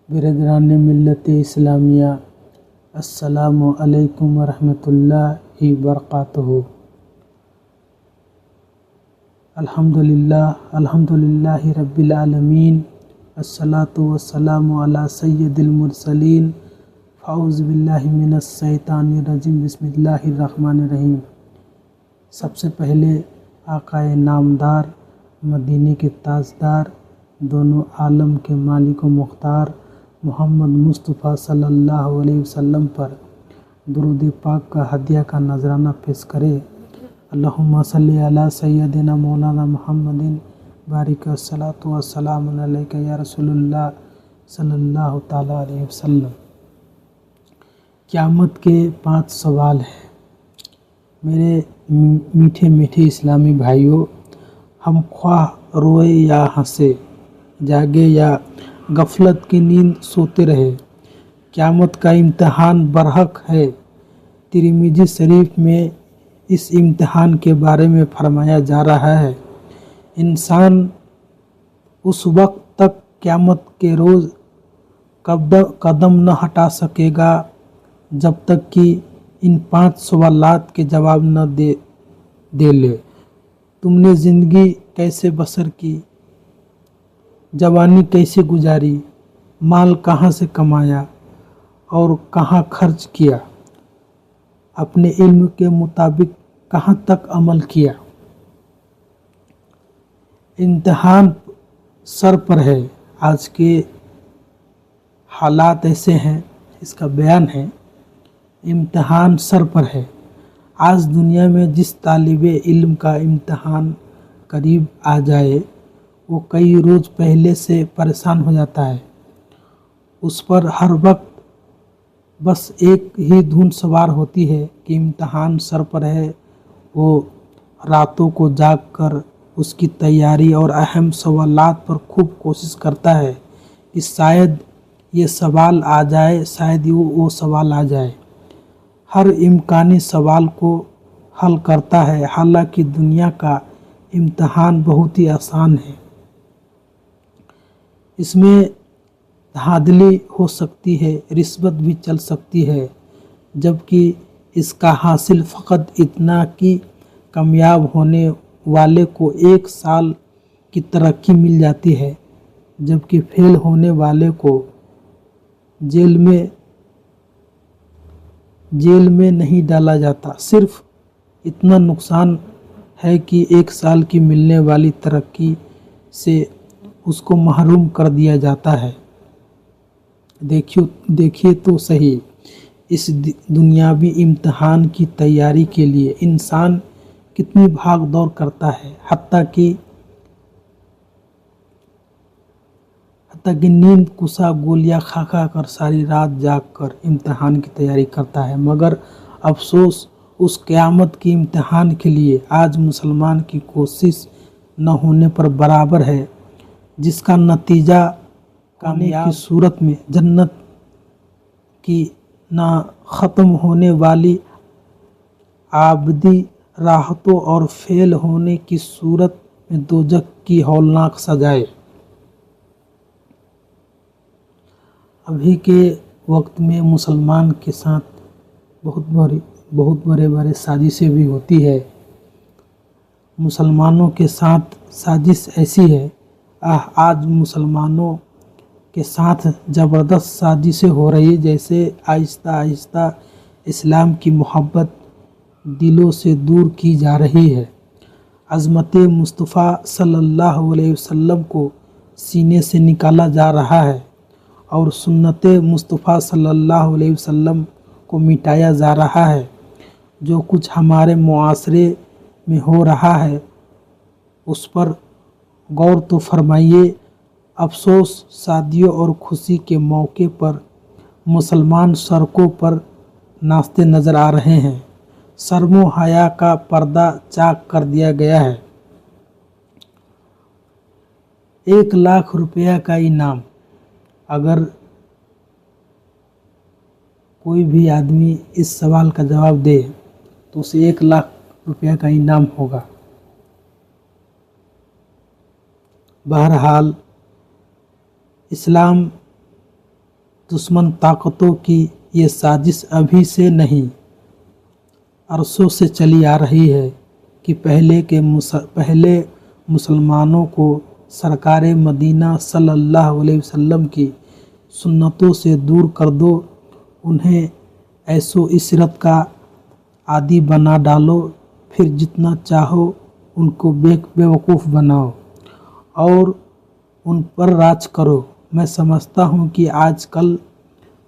برادران ملت اسلامیہ، السلام علیکم ورحمۃ اللہ وبرکاتہ۔ الحمدللہ رب العالمین، الصلاۃ والسلام علی سید المرسلین، اعوذ باللہ من الشیطان الرجیم، بسم اللہ الرحمن الرحیم۔ سب سے پہلے آقائے نامدار، مدینے کے تاجدار، دونوں عالم کے مالک و مختار محمد مصطفیٰ صلی اللہ علیہ وسلم پر درود پاک کا ہدیہ کا نذرانہ پیش کرے۔ اللہم صلی علی سیدنا مولانا محمد بارک الصلاۃ والسلام علیک یا رسول اللہ صلی اللہ تعالیٰ علیہ وسلم۔ قیامت کے 5 سوال ہیں۔ میرے میٹھے میٹھے اسلامی بھائیوں، ہم خواہ روئے یا ہنسے، جاگے یا غفلت کی نیند سوتے رہے، قیامت کا امتحان برحق ہے۔ ترمذی شریف میں اس امتحان کے بارے میں فرمایا جا رہا ہے، انسان اس وقت تک قیامت کے روز قدم نہ ہٹا سکے گا جب تک کہ ان 5 سوالات کے جواب نہ دے لے۔ تم نے زندگی کیسے بسر کی، جوانی کیسے گزاری، مال کہاں سے کمایا اور کہاں خرچ کیا، اپنے علم کے مطابق کہاں تک عمل کیا۔ امتحان سر پر ہے۔ آج کے حالات ایسے ہیں، اس کا بیان ہے، امتحان سر پر ہے۔ آج دنیا میں جس طالب علم کا امتحان قریب آ جائے، وہ کئی روز پہلے سے پریشان ہو جاتا ہے۔ اس پر ہر وقت بس ایک ہی دھن سوار ہوتی ہے کہ امتحان سر پر ہے۔ وہ راتوں کو جاگ کر اس کی تیاری اور اہم سوالات پر خوب کوشش کرتا ہے کہ شاید یہ سوال آ جائے، شاید وہ سوال آ جائے۔ ہر امکانی سوال کو حل کرتا ہے، حالانکہ دنیا کا امتحان بہت ہی آسان ہے۔ اس میں دھاندلی ہو سکتی ہے، رشوت بھی چل سکتی ہے، جبکہ اس کا حاصل فقط اتنا کہ کامیاب ہونے والے کو 1 سال کی ترقی مل جاتی ہے، جبکہ فیل ہونے والے کو جیل میں نہیں ڈالا جاتا۔ صرف اتنا نقصان ہے کہ 1 سال کی ملنے والی ترقی سے اس کو محروم کر دیا جاتا ہے۔ دیکھیے تو صحیح، اس دنیاوی امتحان کی تیاری کے لیے انسان کتنی بھاگ دوڑ کرتا ہے، حتیٰ کہ نیند کشا گولیاں کھا کر ساری رات جاگ کر امتحان کی تیاری کرتا ہے، مگر افسوس اس قیامت کے امتحان کے لیے آج مسلمان کی کوشش نہ ہونے پر برابر ہے، جس کا نتیجہ کامیابی کی صورت میں جنت کی نہ ختم ہونے والی ابدی راحتوں اور فیل ہونے کی صورت میں دوزخ کی ہولناک سزائیں۔ ابھی کے وقت میں مسلمان کے ساتھ بہت بڑے سازشیں بھی ہوتی ہے۔ مسلمانوں کے ساتھ سازش ایسی ہے، آج مسلمانوں کے ساتھ زبردست سازشیں ہو رہی، جیسے آہستہ آہستہ اسلام کی محبت دلوں سے دور کی جا رہی ہے۔ عظمت مصطفیٰ صلی اللہ علیہ وسلم کو سینے سے نکالا جا رہا ہے اور سنت مصطفیٰ صلی اللہ علیہ وسلم کو مٹایا جا رہا ہے۔ جو کچھ ہمارے معاشرے میں ہو رہا ہے اس پر غور تو فرمائیے۔ افسوس، شادیوں اور خوشی کے موقع پر مسلمان سڑکوں پر ناچتے نظر آ رہے ہیں۔ شرم و حیا کا پردہ چاک کر دیا گیا ہے۔ 1 لاکھ روپیہ کا انعام، اگر کوئی بھی آدمی اس سوال کا جواب دے تو اسے 1 لاکھ روپیہ کا انعام ہوگا۔ بہرحال اسلام दुश्मन ताकतों की ये साजिश अभी से नहीं, अरसों से चली आ रही है कि पहले मुसलमानों को सरकार मदीना सल्लल्लाहु अलैहि वसल्लम की सुन्नतों से दूर कर दो, उन्हें ऐसो इशरत का आदि बना डालो, फिर जितना चाहो उनको बेवकूफ़ बनाओ और उन पर राज करो। मैं समझता हूँ कि आजकल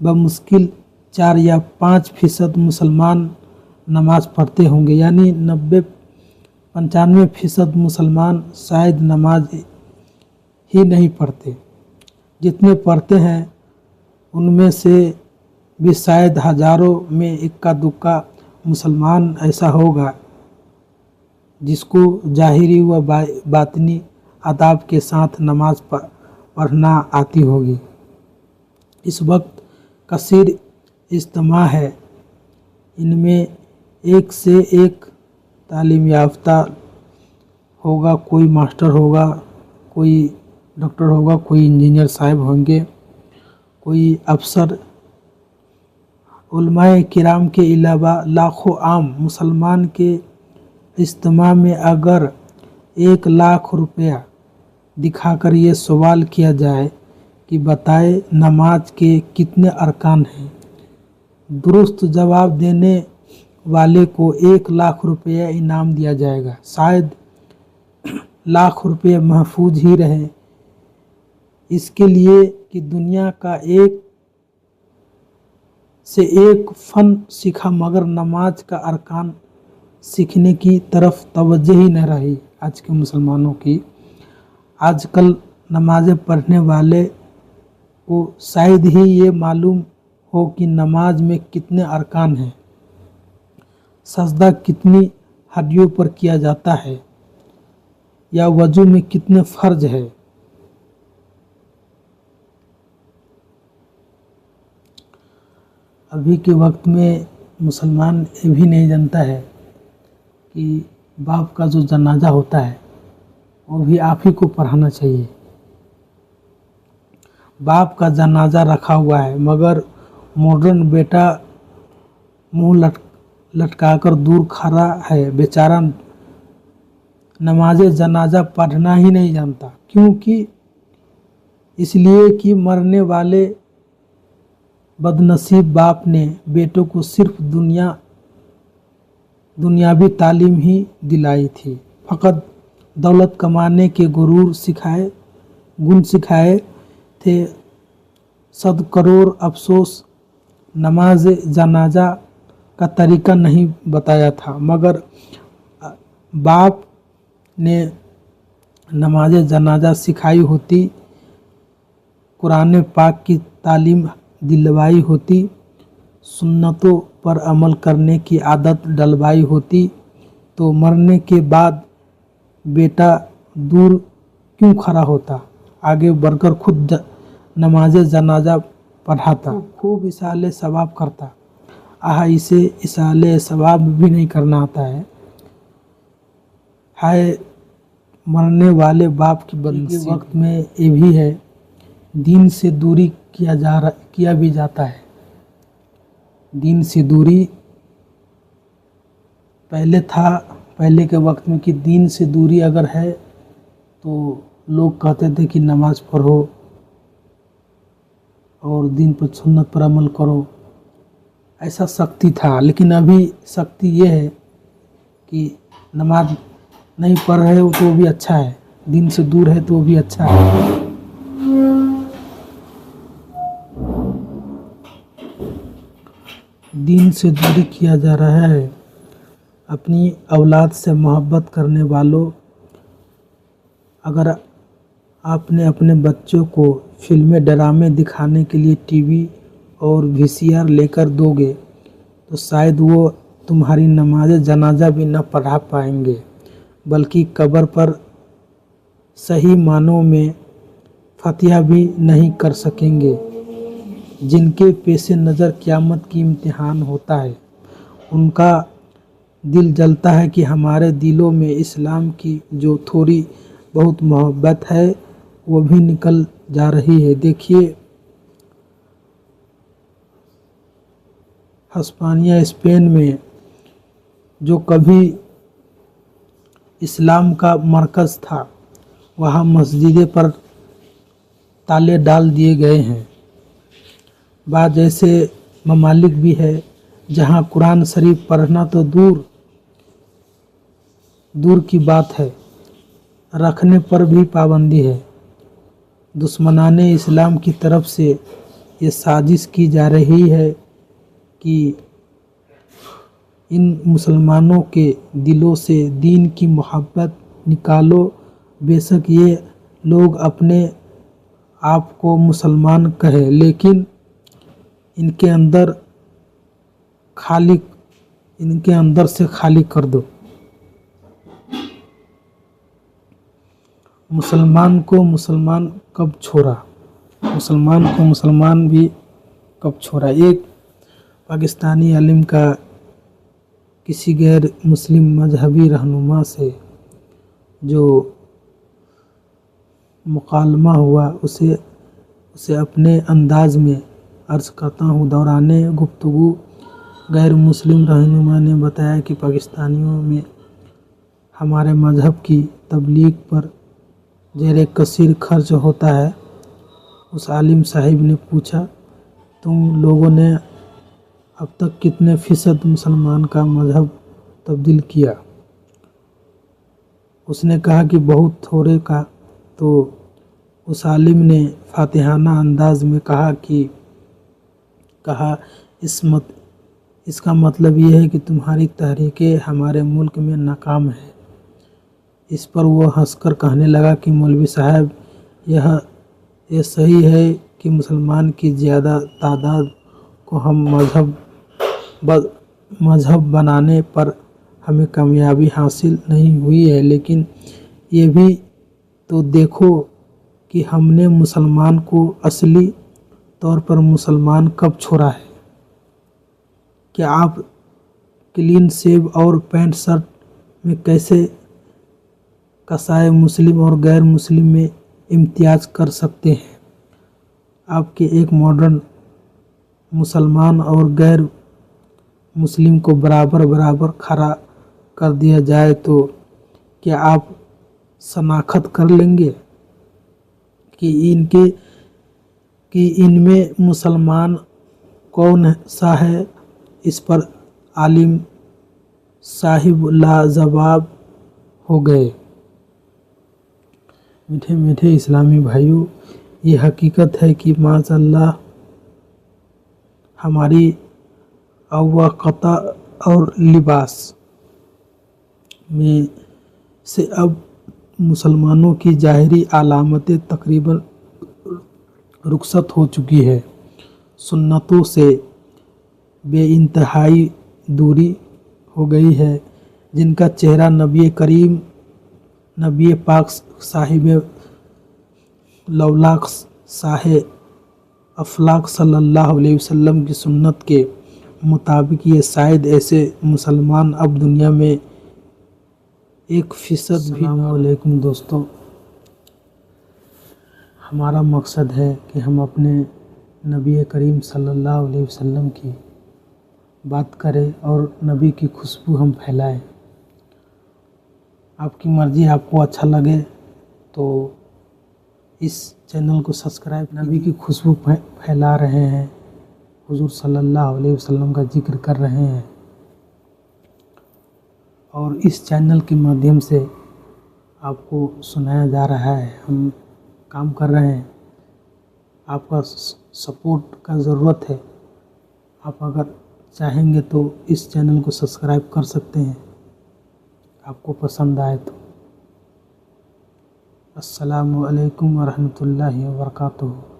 बमुश्किल 4 या 5% मुसलमान नमाज़ पढ़ते होंगे, यानी 90-95% मुसलमान शायद नमाज ही नहीं पढ़ते। जितने पढ़ते हैं उनमें से भी शायद हज़ारों में इक्का दुक्का मुसलमान ऐसा होगा जिसको ज़ाहिरी व बातिनी आदाब के साथ नमाज पढ़ना आती होगी। इस वक्त कसीर इज्तिमा है, इनमें एक से एक तालीम याफ्ता होगा, कोई मास्टर होगा, कोई डॉक्टर होगा, कोई इंजीनियर साहब होंगे, कोई अफसर। उलमाए किराम के अलावा लाखों आम मुसलमान के इज्तिमा में अगर 1 लाख रुपया दिखाकर ये सवाल किया जाए कि बताए नमाज के कितने अरकान हैं, दुरुस्त जवाब देने वाले को 1 लाख रुपया इनाम दिया जाएगा। शायद लाख रुपये महफूज ही रहे, इसके लिए कि दुनिया का एक से एक फ़न सीखा मगर नमाज का अरकान सीखने की तरफ तवज्जो ही न रही आज के मुसलमानों की। आजकल नमाज़ें पढ़ने वाले को शायद ही ये मालूम हो कि नमाज में कितने अरकान हैं, सजदा कितनी हड्डियों पर किया जाता है, या वजू में कितने फ़र्ज है। अभी के वक्त में मुसलमान ये भी नहीं जानता है कि बाप का जो जनाजा होता है वो भी आप ही को पढ़ाना चाहिए। बाप का जनाजा रखा हुआ है मगर मॉडर्न बेटा मुंह लटकाकर दूर खड़ा है, बेचारा नमाज जनाजा पढ़ना ही नहीं जानता। क्योंकि इसलिए कि मरने वाले बदनसीब बाप ने बेटों को सिर्फ दुनियावी तालीम ही दिलाई थी, फ़कत दौलत कमाने के गुण सिखाए थे। 100 करोड़ अफसोस नमाज जनाजा का तरीका नहीं बताया था, मगर बाप ने नमाज जनाजा सिखाई होती, कुरान पाक की तालीम दिलवाई होती, सुन्नतों पर अमल करने की आदत डलवाई होती, तो मरने के बाद बेटा दूर क्यों खड़ा होता, आगे बढ़कर खुद नमाज जनाजा पढ़ाता, खूब इसाले सवाब करता। इसे इसाले सवाब भी नहीं करना आता है। हाय मरने वाले बाप की बदनसीबी। के वक्त में ये भी है, दीन से दूरी किया भी जाता है। दीन से दूरी पहले के वक्त में कि दीन से दूरी अगर है तो लोग कहते थे कि नमाज पढ़ो और दीन पर सुन्नत पर अमल करो, ऐसा सख्ती था। लेकिन अभी सख्ती ये है कि नमाज नहीं पढ़ रहे हो तो भी अच्छा है, दीन से दूर है तो भी अच्छा है। दीन से दूरी किया जा रहा है। अपनी औलाद से मोहब्बत करने वालों, अगर आपने अपने बच्चों को फिल्में ड्रामे दिखाने के लिए टीवी और वीसीआर लेकर दोगे तो शायद वो तुम्हारी नमाज जनाजा भी न पढ़ा पाएंगे, बल्कि कब्र पर सही मानों में फतिहा भी नहीं कर सकेंगे। जिनके पेश नज़र क़यामत की इम्तिहान होता है, उनका दिल जलता है कि हमारे दिलों में इस्लाम की जो थोड़ी बहुत मोहब्बत है वो भी निकल जा रही है। देखिए हस्पानिया स्पेन में जो कभी इस्लाम का मरकज़ था, वहाँ मस्जिदों पर ताले डाल दिए गए हैं। बाद ऐसे ममालिक भी है जहाँ कुरान शरीफ पढ़ना तो दूर दूर की बात है, रखने पर भी पाबंदी है। दुश्मनाने इस्लाम की तरफ से ये साजिश की जा रही है कि इन मुसलमानों के दिलों से दीन की मोहब्बत निकालो। बेशक ये लोग अपने आप को मुसलमान कहे, लेकिन इनके अंदर से खाली कर दो। मुसलमान को मुसलमान कब छोड़ा, मुसलमान को मुसलमान भी कब छोड़ा। एक पाकिस्तानी आलिम का किसी गैर मुस्लिम मजहबी रहनुमा से जो मुकालमा हुआ, उसे अपने अंदाज में अर्ज़ करता हूँ। दौराने गुफ्तगू गैर मुस्लिम रहनुमा ने बताया कि पाकिस्तानियों में हमारे मज़हब की तबलीग पर ज़ेर कसीर खर्च होता है। उस आलिम साहिब ने पूछा, तुम लोगों ने अब तक कितने फ़ीसद मुसलमान का मज़हब तब्दील किया? उसने कहा कि बहुत थोड़े का। तो उस आलिम ने फातिहाना अंदाज में कहा इसका मतलब ये है कि तुम्हारी तहरीकें हमारे मुल्क में नाकाम है। इस पर वो हंसकर कहने लगा कि मौलवी साहब, यह सही है कि मुसलमान की ज़्यादा तादाद को हम मज़हब बनाने पर हमें कामयाबी हासिल नहीं हुई है, लेकिन ये भी तो देखो कि हमने मुसलमान को असली तौर पर मुसलमान कब छोड़ा है। क्या आप क्लीन शेव और पैंट शर्ट में कैसे कसाए मुस्लिम और गैर मुस्लिम में इम्तियाज कर सकते हैं? आपके एक मॉडर्न मुसलमान और गैर मुस्लिम को बराबर खड़ा कर दिया जाए तो क्या आप शनाख्त कर लेंगे कि इनमें मुसलमान कौन सा है? इस पर आलिम साहिब लाजवाब हो गए। मीठे मीठे इस्लामी भाइयों, ये हकीकत है कि माज़अल्लाह हमारी अवक़ता और लिबास में से अब मुसलमानों की ज़ाहिरी अलामतें तकरीबन रुखसत हो चुकी है। सुन्नतों से बेइंतहाई दूरी हो गई है, जिनका चेहरा नबी पाक साहिब लौलाक साहे अफलाक सल्लल्लाहु अलैहि वसल्लम की सुन्नत के मुताबिक ये शायद ऐसे मुसलमान अब दुनिया में 1% भी। अस्सलामुअलैकुम दोस्तों, हमारा मकसद है कि हम अपने नबी करीम सल्लल्लाहु अलैहि वसल्लम की बात करें और नबी की खुशबू हम फैलाएं। आपकी मर्ज़ी, आपको अच्छा लगे तो इस चैनल को सब्सक्राइब। नबी की खुशबू फैला रहे हैं, हुज़ूर सल्लल्लाहु अलैहि वसल्लम का जिक्र कर रहे हैं और इस चैनल के माध्यम से आपको सुनाया जा रहा है। हम काम कर रहे हैं, आपका सपोर्ट का ज़रूरत है। आप अगर चाहेंगे तो इस चैनल को सब्सक्राइब कर सकते हैं, आपको पसंद आए तो। अस्सलामु अलैकुम व रहमतुल्लाहि व बरकातुहू।